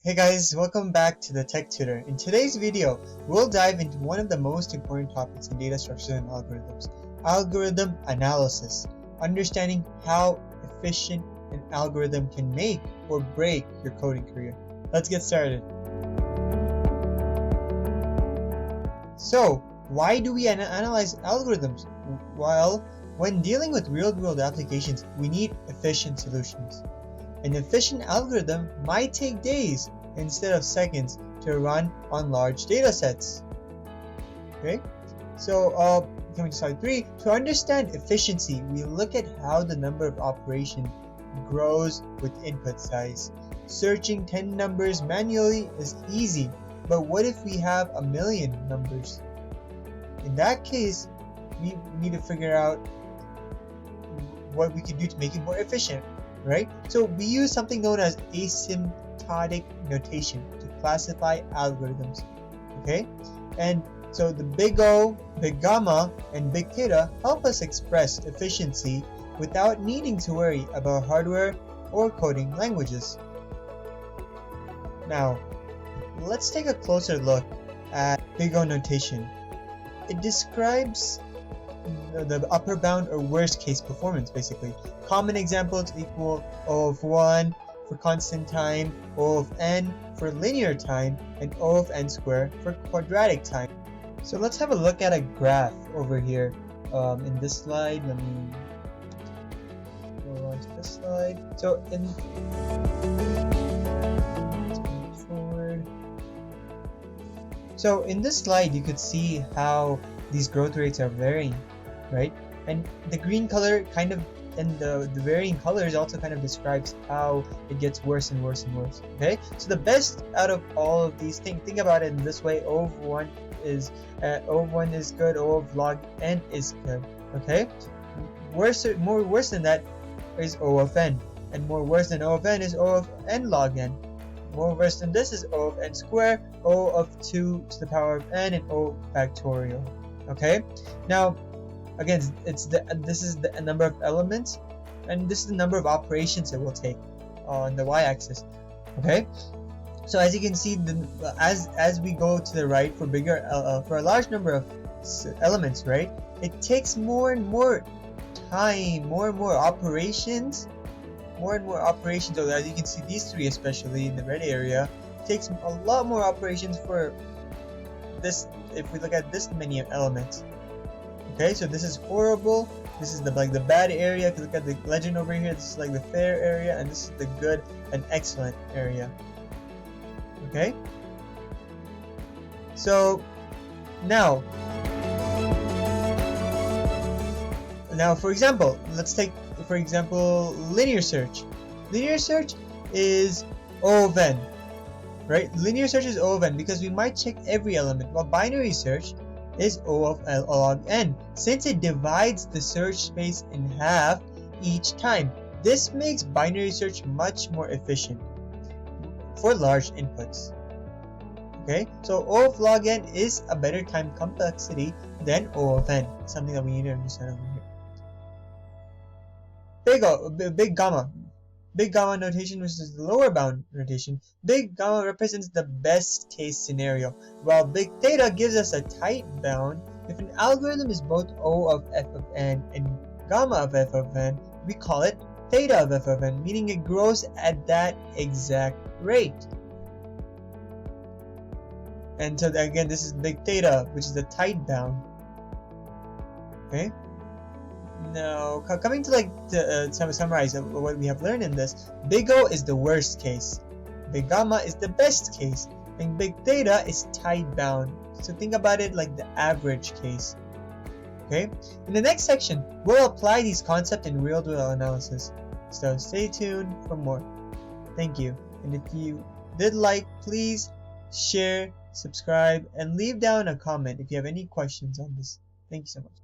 Hey guys, welcome back to the Tech Tutor. In today's video, we'll dive into one of the most important topics in data structure and algorithms, algorithm analysis, understanding how efficient an algorithm can make or break your coding career. Let's get started. So, why do we analyze algorithms? Well, when dealing with real-world applications, we need efficient solutions. An efficient algorithm might take days instead of seconds to run on large data sets. Okay, so coming to slide 3, to understand efficiency, we look at how the number of operations grows with input size. Searching 10 numbers manually is easy, but what if we have a million numbers? In that case, we need to figure out what we can do to make it more efficient. Right? So we use something known as asymptotic notation to classify algorithms. Okay? And so the big O, big gamma, and big theta help us express efficiency without needing to worry about hardware or coding languages. Now, let's take a closer look at big O notation. It describes the upper bound or worst case performance, basically. Common examples equal O of 1 for constant time, O of n for linear time, and O of n squared for quadratic time. So let's have a look at a graph over here. In this slide, let me go on to this slide. So let's move forward. So in this slide, you could see how these growth rates are varying, right? And the green color kind of, and the varying colors also kind of describes how it gets worse and worse and worse. Okay, so the best out of all of these things, think about it in this way: O of 1 is good, O of log n is good. Okay, more worse than that is O of n, and more worse than O of n is O of n log n. More worse than this is O of n squared, O of 2 to the power of n, and O factorial. Okay, now again, this is the number of elements, and this is the number of operations it will take on the y-axis. Okay, so as you can see, as we go to the right for bigger for a large number of elements, right, it takes more and more time, more and more operations. So as you can see, these three, especially in the red area, takes a lot more operations for this. If we look at this many elements. Okay, so this is horrible. This is the bad area. If you look at the legend over here, this is like the fair area, and this is the good and excellent area. Okay, so now for example, let's take for example linear search. Linear search is O of n, right? Linear search is O of n because we might check every element, while binary search is O of L log n, since it divides the search space in half each time. This makes binary search much more efficient for large inputs. Okay, so O of log n is a better time complexity than O of n, something that we need to understand over here. Big gamma. Big gamma notation versus the lower bound notation. Big gamma represents the best case scenario, while big theta gives us a tight bound. If an algorithm is both O of f of n and gamma of f of n, we call it theta of f of n, meaning it grows at that exact rate. And so again, this is big theta, which is the tight bound. Okay. Now, coming to summarize what we have learned in this, big O is the worst case, big gamma is the best case, and big theta is tight bound. So think about it like the average case. Okay? In the next section, we'll apply these concepts in real-world analysis. So stay tuned for more. Thank you. And if you did like, please share, subscribe, and leave down a comment if you have any questions on this. Thank you so much.